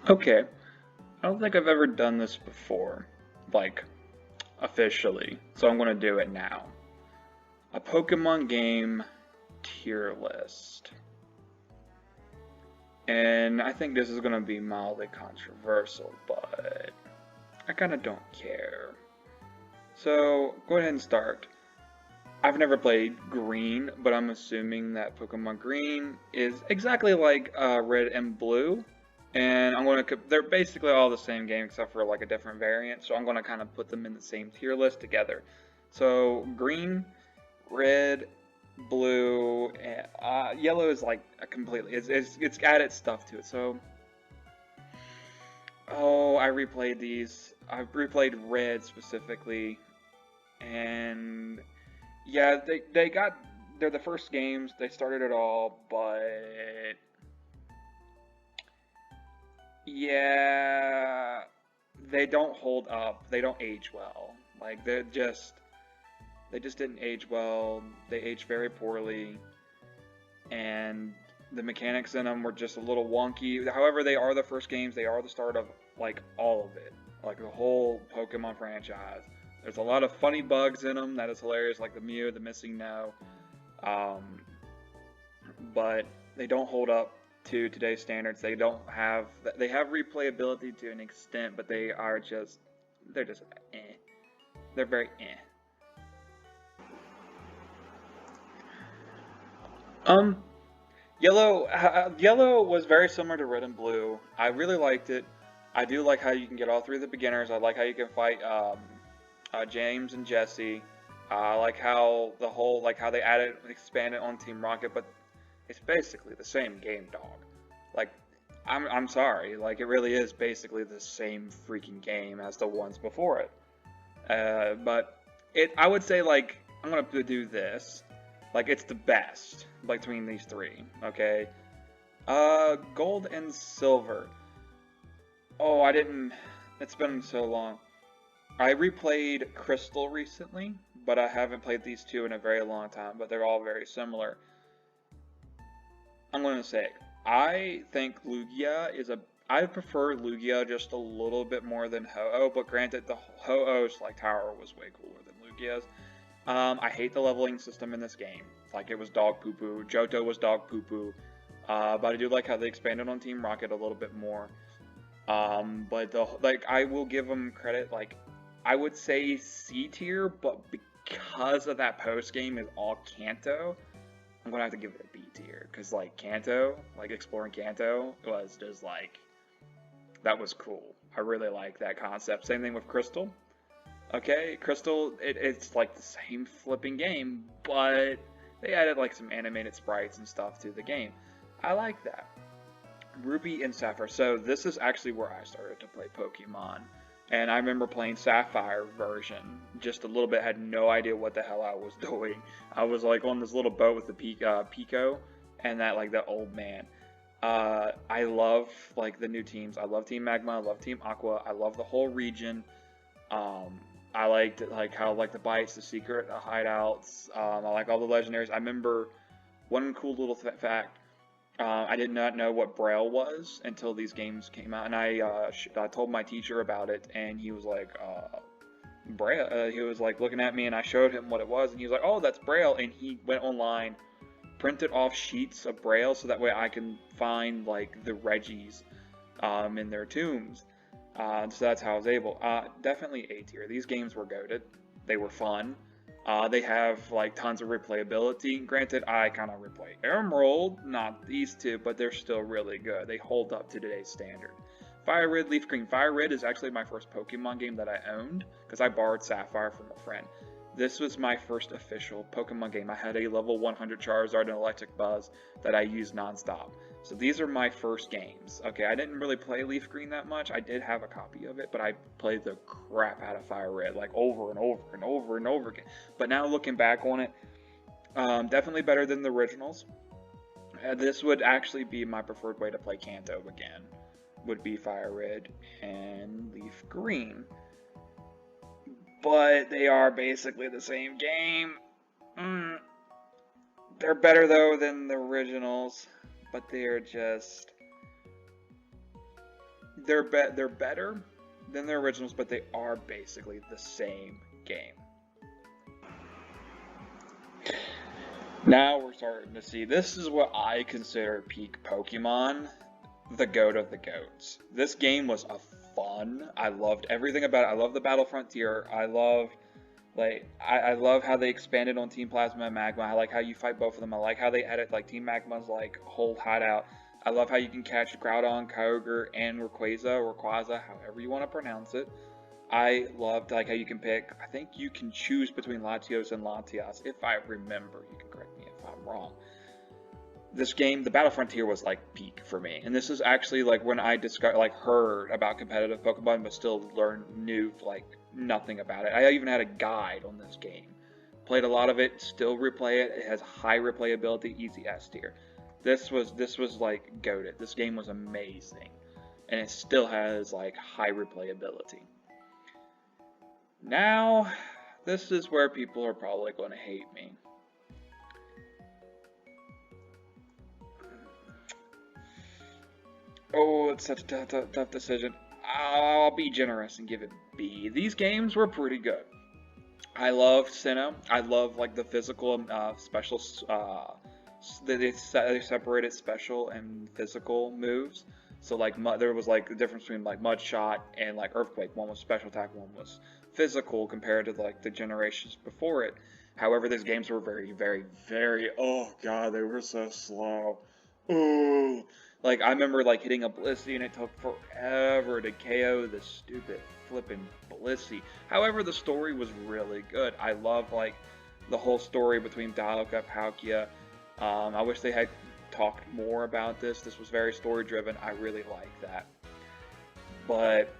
Okay, I don't think I've ever done this before, like, officially, so I'm gonna do it now. A Pokemon game tier list. And I think this is gonna be mildly controversial, but I kinda don't care. So, go ahead and start. I've never played Green, but I'm assuming that Pokemon Green is exactly like Red and Blue. And they're basically all the same game except for like a different variant. So I'm gonna kind of put them in the same tier list together. So Green, Red, Blue, and, Yellow is like a completely, it's added stuff to it. So, oh, I replayed these. I replayed Red specifically, and yeah, they're the first games. They started it all, but yeah, they don't hold up. They don't age well. Like they just didn't age well. They aged very poorly, and the mechanics in them were just a little wonky. However, they are the first games. They are the start of like all of it, like the whole Pokemon franchise. There's a lot of funny bugs in them that is hilarious, like the Mew, the missing no. Um, but they don't hold up to today's standards. They have replayability to an extent, but they're just eh. They're very eh. Um, Yellow was very similar to Red and Blue. I really liked it. I do like how you can get all three of the beginners. I like how you can fight James and Jesse. I like how how they expanded on Team Rocket, but it's basically the same game, dog. Like, I'm sorry, like it really is basically the same freaking game as the ones before it. But I would say like I'm gonna do this. Like it's the best between these three. Okay. Gold and silver. Oh, I didn't. It's been so long. I replayed Crystal recently, but I haven't played these two in a very long time. But they're all very similar. I'm going to say I think Lugia is a. I prefer Lugia just a little bit more than Ho-Oh, but granted, the Ho-Oh's like tower was way cooler than Lugia's. I hate the leveling system in this game. Like it was dog poo poo. Johto was dog poo poo. But I do like how they expanded on Team Rocket a little bit more. But I will give them credit. Like I would say C tier, but because of that post game is all Kanto, I'm gonna have to give it a B tier. Cause like Kanto, like exploring Kanto was just like that was cool. I really like that concept. Same thing with Crystal. Okay, Crystal, it's like the same flipping game, but they added like some animated sprites and stuff to the game. I like that. Ruby and Sapphire. So this is actually where I started to play Pokemon. And I remember playing Sapphire version just a little bit, had no idea what the hell I was doing. I was like on this little boat with the Pico and that old man. I love like the new teams. I love Team Magma. I love Team Aqua. I love the whole region. Um, I liked like how like the bites, the secret hideouts. I like all the legendaries. I remember one cool little fact. I did not know what Braille was until these games came out, and I told my teacher about it, and he was like, Braille. He was like looking at me, and I showed him what it was, and he was like, oh, that's Braille, and he went online, printed off sheets of Braille so that way I can find like the Reggies in their tombs. So that's how I was able. Definitely A tier. These games were goated. They were fun. They have like tons of replayability. Granted, I kind of replay Emerald, not these two, but they're still really good. They hold up to today's standard. Fire Red, Leaf Green. Fire Red is actually my first Pokemon game that I owned because I borrowed Sapphire from a friend. This was my first official Pokemon game. I had a level 100 Charizard and Electric Buzz that I used nonstop. So these are my first games. Okay, I didn't really play Leaf Green that much. I did have a copy of it, but I played the crap out of Fire Red, like over and over and over and over again. But now looking back on it, definitely better than the originals. This would actually be my preferred way to play Kanto again. Would be Fire Red and Leaf Green. But they are basically the same game. They're better though than the originals, but they're just they're better than the originals, but they are basically the same game. Now we're starting to see, this is what I consider peak Pokemon, the GOAT of the GOATs. This game was a fun. I loved everything about it. I love the Battle Frontier. I love how they expanded on Team Plasma and Magma. I like how you fight both of them. I like how they added like Team Magma's like whole hideout. I love how you can catch Groudon, Kyogre, and Rayquaza, however you want to pronounce it. I loved like how you can pick, I think you can choose between Latios and Latias, if I remember. You can correct me if I'm wrong. This game, the Battle Frontier, was like peak for me. And this is actually like when I heard about competitive Pokemon, but still knew like nothing about it. I even had a guide on this game. Played a lot of it, still replay it. It has high replayability, easy S tier. This was like goated. This game was amazing. And it still has like high replayability. Now, this is where people are probably going to hate me. Oh, it's such a tough decision. I'll be generous and give it B. These games were pretty good. I love Sinnoh. I love like the physical special. They separated special and physical moves. So like there was like the difference between like Mud Shot and like Earthquake. One was special attack, one was physical compared to like the generations before it. However, these games were very, very, very, oh god, they were so slow. Ooh. Like I remember like hitting a Blissey and it took forever to KO the stupid flipping Blissey. However, the story was really good. I love like the whole story between Dialga and Palkia. I wish they had talked more about this. This was very story driven. I really like that. But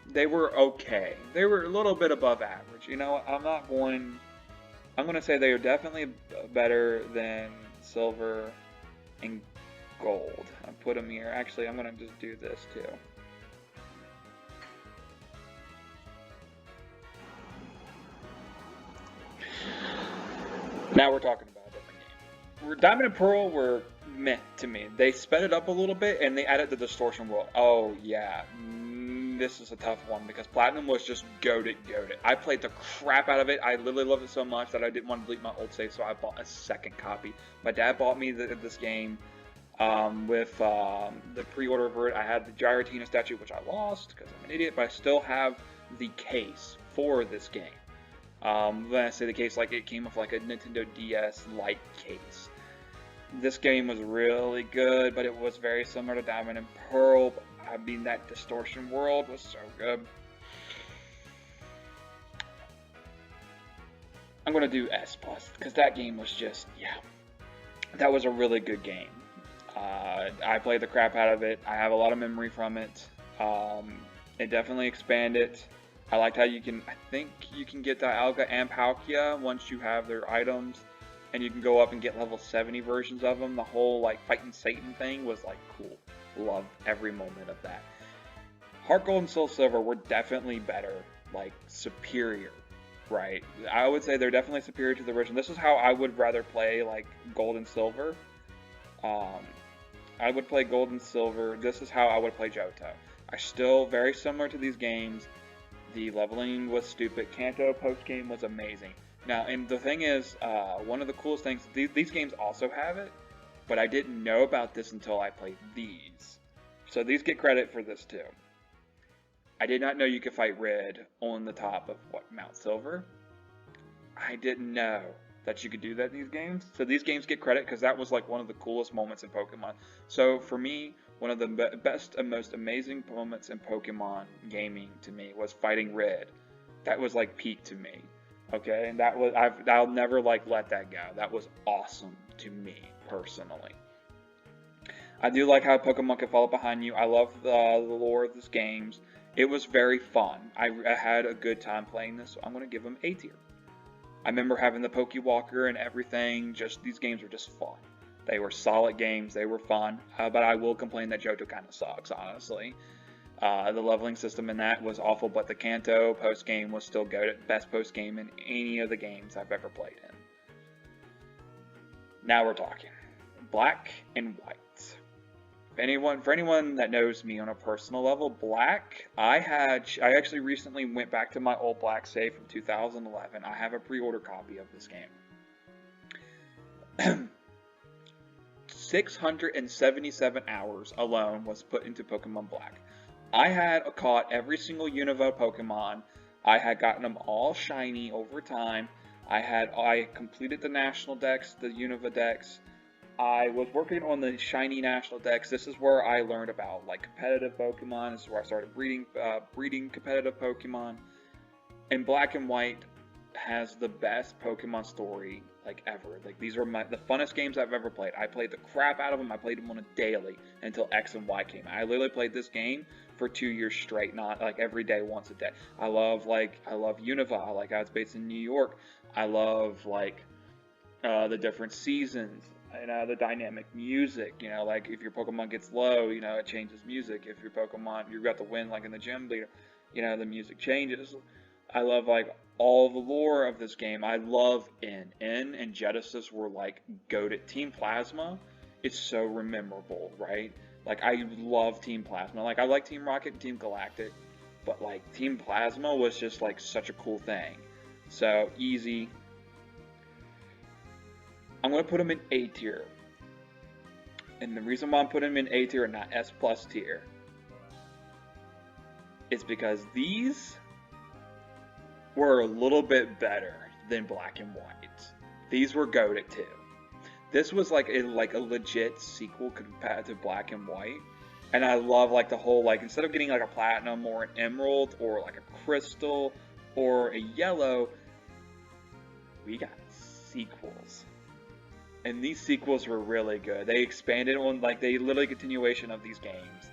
they were okay. They were a little bit above average. You know, I'm going to say they are definitely better than Silver and Gold. I put them here. Actually, I'm going to just do this too. Now we're talking about a different game. Diamond and Pearl were meh to me. They sped it up a little bit and they added the distortion world. Oh yeah, this is a tough one because Platinum was just goated. I played the crap out of it. I literally loved it so much that I didn't want to delete my old save, so I bought a second copy. My dad bought me this game with the pre-order for it. I had the Giratina statue, which I lost because I'm an idiot, but I still have the case for this game. When I say the case, like it came with like a Nintendo DS Lite case. This game was really good, but it was very similar to Diamond and Pearl. I mean, that distortion world was so good. I'm gonna do S+, because that game was just, yeah. That was a really good game. I played the crap out of it. I have a lot of memory from it. It definitely expanded. I liked how I think you can get Dialga and Palkia once you have their items, and you can go up and get level 70 versions of them. The whole like fighting Satan thing was like cool. Loved every moment of that. Heart Gold and Soul Silver were definitely better, like superior, right? I would say they're definitely superior to the original. This is how I would rather play like Gold and Silver. I would play Gold and Silver. This is how I would play Johto. I still very similar to these games. The leveling was stupid. Kanto post-game was amazing. Now, and the thing is, one of the coolest things, these games also have it, but I didn't know about this until I played these. So these get credit for this too. I did not know you could fight Red on the top of, Mount Silver? I didn't know that you could do that in these games. So these games get credit because that was like one of the coolest moments in Pokemon. So for me, one of the best and most amazing moments in Pokemon gaming to me was fighting Red. That was like peak to me. Okay, and that was I'll never like let that go. That was awesome to me personally. I do like how Pokemon can follow behind you. I love the lore of these games. It was very fun. I had a good time playing this, so I'm gonna give them A tier. I remember having the Pokewalker and everything. Just these games were just fun. They were solid games. They were fun. But I will complain that Johto kind of sucks, honestly. The leveling system in that was awful, but the Kanto post-game was still good. Best post-game in any of the games I've ever played in. Now we're talking. Black and white. For anyone that knows me on a personal level, Black, I actually recently went back to my old Black save from 2011. I have a pre-order copy of this game. 677 hours alone was put into Pokemon Black. I had caught every single Unova Pokemon. I had gotten them all shiny over time. I completed the National Dex, the Unova Dex. I was working on the shiny National Dex. This is where I learned about like competitive Pokemon. This is where I started breeding competitive Pokemon. And Black and White has the best Pokemon story like ever. Like these were the funnest games I've ever played. I played the crap out of them. I played them on a daily until X and Y came out. I literally played this game for 2 years straight, not like every day, once a day. I love Unova. I like how it's based in New York. I love the different seasons. The dynamic music, like if your Pokemon gets low, it changes music. If your Pokemon, you've got the win, like in the gym leader, the music changes. I love like all the lore of this game. I love N and Genesis were like goated. Team Plasma, it's so memorable, right? Like I love Team Plasma. Like I like Team Rocket and Team Galactic, but like Team Plasma was just like such a cool thing. So easy. I'm going to put them in A tier. And the reason why I'm putting them in A tier and not S plus tier is because these were a little bit better than Black and White. These were goated too. This was like a legit sequel compared to Black and White. And I love like the whole, like instead of getting like a platinum or an emerald or like a crystal or a yellow, we got sequels. And these sequels were really good. They expanded on, like, they literally continuation of these games.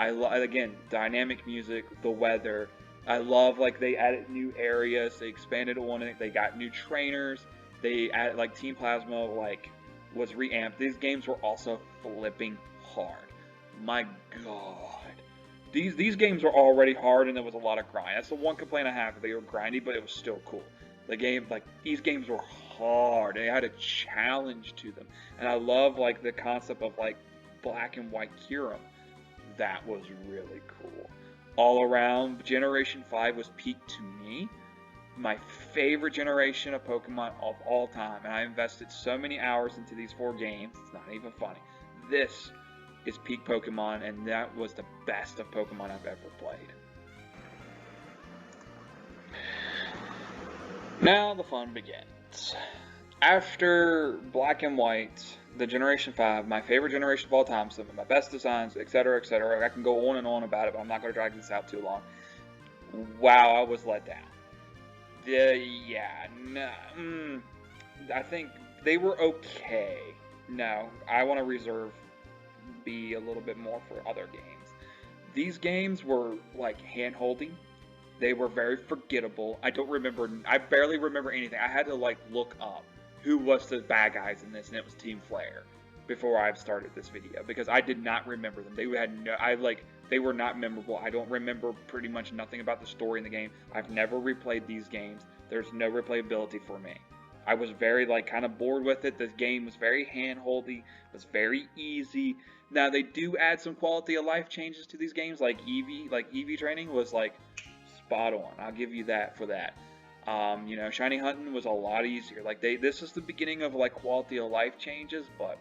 Again, dynamic music, the weather. I love, like, they added new areas. They expanded on it. They got new trainers. They added, like, Team Plasma, like, was reamped. These games were also flipping hard. My God. These games were already hard, and there was a lot of grind. That's the one complaint I have. They were grindy, but it was still cool. The game, like, these games were hard. They had a challenge to them. And I love, like, the concept of, like, Black and White Kyurem. That was really cool. All around, Generation 5 was peak to me. My favorite generation of Pokemon of all time. And I invested so many hours into these 4 games. It's not even funny. This is peak Pokemon, and that was the best of Pokemon I've ever played. Now the fun begins. After Black and White, the Generation 5, my favorite generation of all time, some of my best designs, etc., etc. I can go on and on about it, but I'm not going to drag this out too long. Wow, I was let down. I think they were okay. No, I want to reserve B a little bit more for other games. These games were like hand-holding. They were very forgettable. I barely remember anything. I had to like look up who was the bad guys in this, and it was Team Flare before I started this video because I did not remember them. They were not memorable. I don't remember pretty much nothing about the story in the game. I've never replayed these games. There's no replayability for me. I was very kind of bored with it. This game was very hand-holdy. It was very easy. Now they do add some quality of life changes to these games, like EV training was like spot on. I'll give you that for that. Shiny hunting was a lot easier. This is the beginning of like quality of life changes, but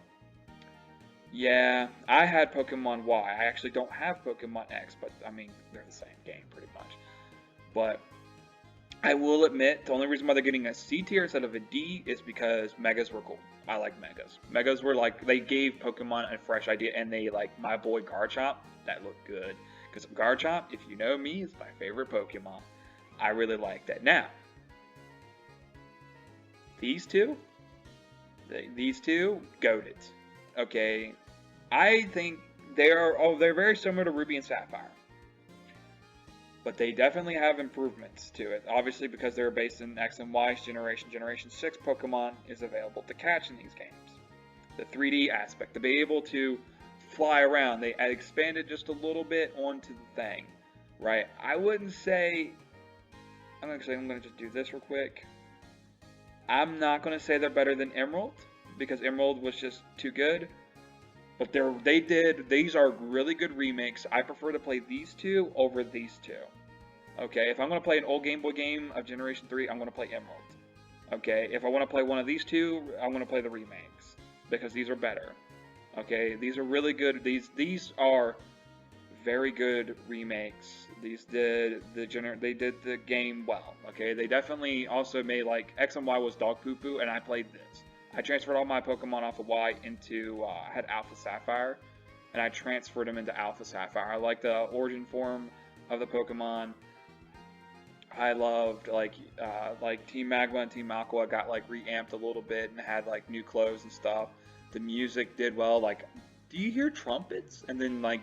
yeah, I had Pokemon Y. I actually don't have Pokemon X, but I mean, they're the same game pretty much. But I will admit, the only reason why they're getting a C tier instead of a D is because Megas were cool. I like Megas. Megas were like, they gave Pokemon a fresh idea, and they like, my boy Garchomp, that looked good. Because Garchomp, if you know me, is my favorite Pokemon. I really like that. Now, these two, goated. Okay, I think they're very similar to Ruby and Sapphire. But they definitely have improvements to it. Obviously, because they're based in X and Y's generation. Generation 6 Pokemon is available to catch in these games. The 3D aspect, to be able to fly around, they expanded just a little bit onto the thing, right? I wouldn't say, I'm going to just do this real quick. I'm not going to say they're better than Emerald, because Emerald was just too good. But these are really good remakes. I prefer to play these two over these two. Okay, if I'm going to play an old Game Boy game of Generation 3, I'm going to play Emerald. Okay, if I want to play one of these two, I'm going to play the remakes. Because these are better. Okay, these are really good. These are very good remakes. They did the game well. Okay, they definitely also made like X and Y was dog poo poo, and I played this. I transferred all my Pokemon off of Y into I had Alpha Sapphire, and I transferred them into Alpha Sapphire. I like the origin form of the Pokemon. I loved like Team Magma and Team Aqua got like reamped a little bit and had like new clothes and stuff. The music did well. Like, do you hear trumpets? And then like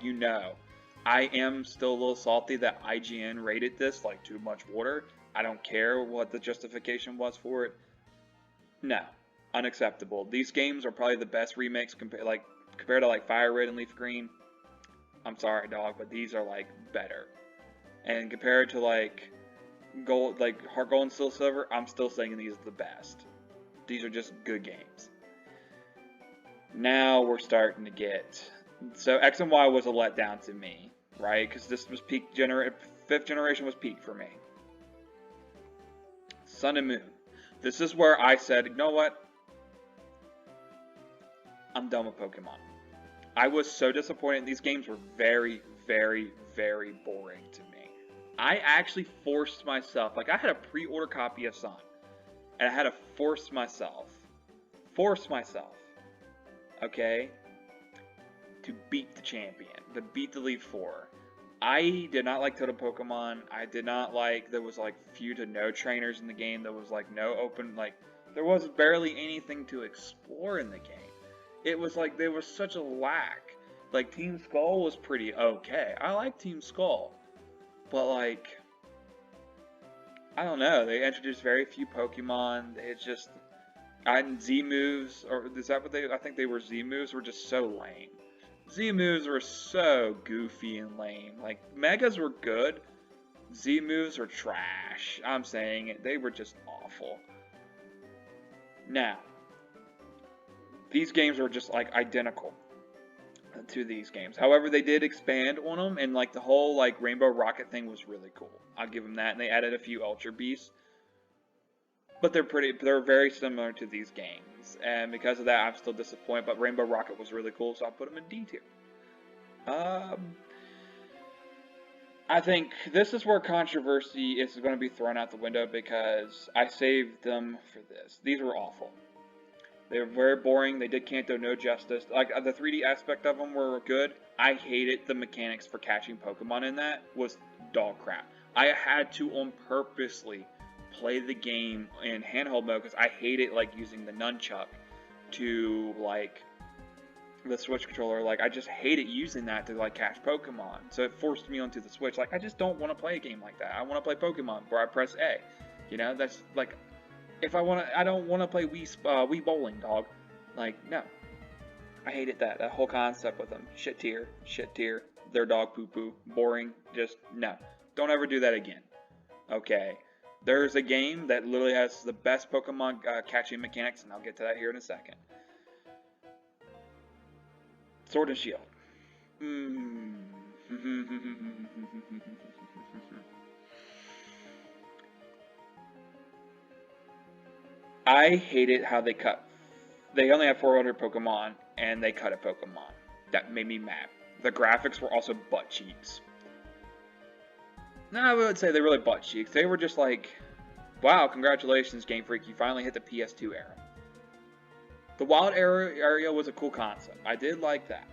I am still a little salty that IGN rated this like too much water. I don't care what the justification was for it. No, unacceptable. These games are probably the best remakes compared to like Fire Red and Leaf Green. I'm sorry, dog, but these are like better. And compared to like Heart Gold and Steel Silver, I'm still saying these are the best. These are just good games. Now we're starting to get... So X and Y was a letdown to me, right? Because this was peak 5th generation was peak for me. Sun and Moon. This is where I said, you know what? I'm done with Pokemon. I was so disappointed. These games were very, very, very boring to me. I actually forced myself, like I had a pre-order copy of Sun, and I had to force myself, okay, to beat the champion, to beat the Elite Four. I did not like Totem Pokemon. I did not like, there was like few to no trainers in the game. There was like no open, like, there was barely anything to explore in the game. It was like, there was such a lack. Like, Team Skull was pretty okay. I like Team Skull. But, like, I don't know. They introduced very few Pokemon. It's just, and Z moves, or is that what I think they were Z moves, were just so lame. Z moves were so goofy and lame. Like, Megas were good. Z moves are trash. I'm saying it. They were just awful. Now, these games were just, like, identical to these games. However, they did expand on them, and like the whole like Rainbow Rocket thing was really cool. I'll give them that, and they added a few Ultra Beasts. But they're very similar to these games, and because of that, I'm still disappointed. But Rainbow Rocket was really cool, so I put them in D tier. I think this is where controversy is going to be thrown out the window because I saved them for this. These were awful. They were very boring. They did Kanto no justice. Like, the 3D aspect of them were good. I hated the mechanics for catching Pokemon in that. Was dog crap. I had to on purposely play the game in handheld mode because I hated, like, using the nunchuck to, like, the Switch controller. Like, I just hated using that to, like, catch Pokemon. So it forced me onto the Switch. Like, I just don't want to play a game like that. I want to play Pokemon where I press A. You know, that's, like... If I don't want to play Wii Bowling, dog. Like, no. I hated that whole concept with them. Shit tier, their dog poo poo, boring, just, no. Don't ever do that again. Okay. There's a game that literally has the best Pokemon catching mechanics, and I'll get to that here in a second. Sword and Shield. I hated how they only have 400 Pokemon, and they cut a Pokemon. That made me mad. The graphics were also butt cheeks. No, I would say they really butt cheeks. They were just like, wow, congratulations, Game Freak, you finally hit the PS2 era. The Wild area was a cool concept. I did like that.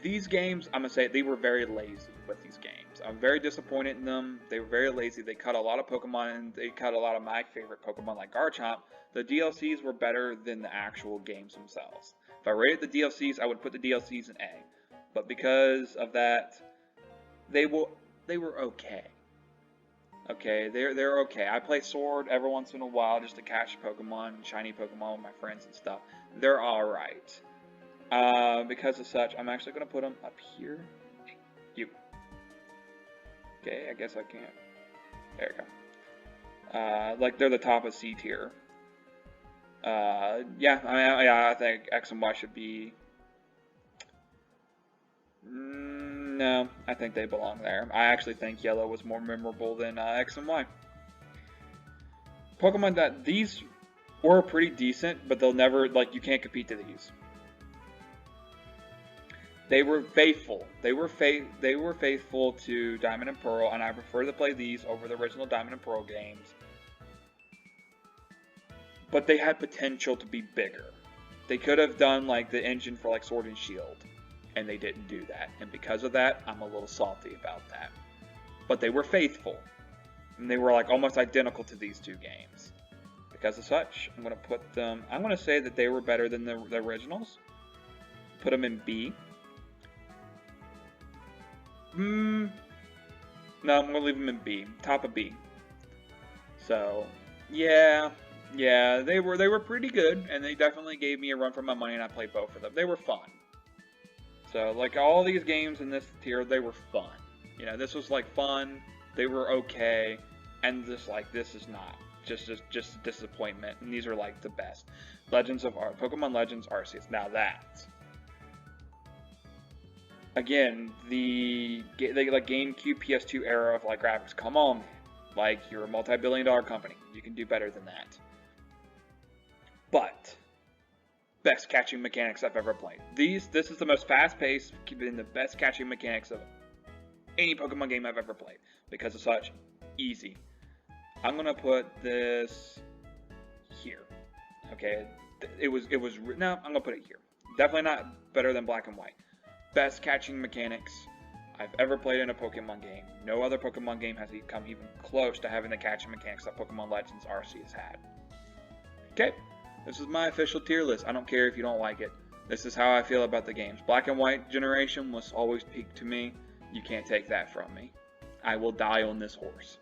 These games, I'm going to say, they were very lazy with these games. I'm very disappointed in them. They were very lazy. They cut a lot of Pokemon, and they cut a lot of my favorite Pokemon like Garchomp. The DLCs were better than the actual games themselves. If I rated the DLCs, I would put the DLCs in A. But because of that, they were okay. Okay, they're okay. I play Sword every once in a while just to catch Pokemon, shiny Pokemon with my friends and stuff. They're alright. Because of such, I'm actually going to put them up here. You. Okay, I guess I can't. There you go. Like, they're the top of C tier. Yeah, I think X and Y should be. No, I think they belong there. I actually think Yellow was more memorable than X and Y. Pokemon that these were pretty decent, but they'll never, like, you can't compete to these. They were faithful. They were faithful to Diamond and Pearl, and I prefer to play these over the original Diamond and Pearl games. But they had potential to be bigger. They could have done like the engine for like Sword and Shield, and they didn't do that. And because of that, I'm a little salty about that. But they were faithful, and they were like almost identical to these two games. Because of such, I'm gonna put them. I'm gonna say that they were better than the originals. Put them in B. No, I'm gonna leave them in B, top of B. So, yeah, they were pretty good, and they definitely gave me a run for my money, and I played both of them. They were fun. So, like all these games in this tier, they were fun. You know, this was like fun. They were okay, and this is not just a disappointment. And these are like the best. Pokemon Legends Arceus. Now that. Again, the like GameCube, PS2 era of like graphics. Come on, like you're a multi-billion-dollar company. You can do better than that. But best catching mechanics I've ever played. This is the most fast-paced, and the best catching mechanics of any Pokemon game I've ever played. Because of such, easy. I'm gonna put this here. Okay, no, I'm gonna put it here. Definitely not better than Black and White. Best catching mechanics I've ever played in a Pokemon game. No other Pokemon game has come even close to having the catching mechanics that Pokemon Legends Arceus had. Okay, this is my official tier list. I don't care if you don't like it. This is how I feel about the games. Black and White generation was always peak to me. You can't take that from me. I will die on this horse.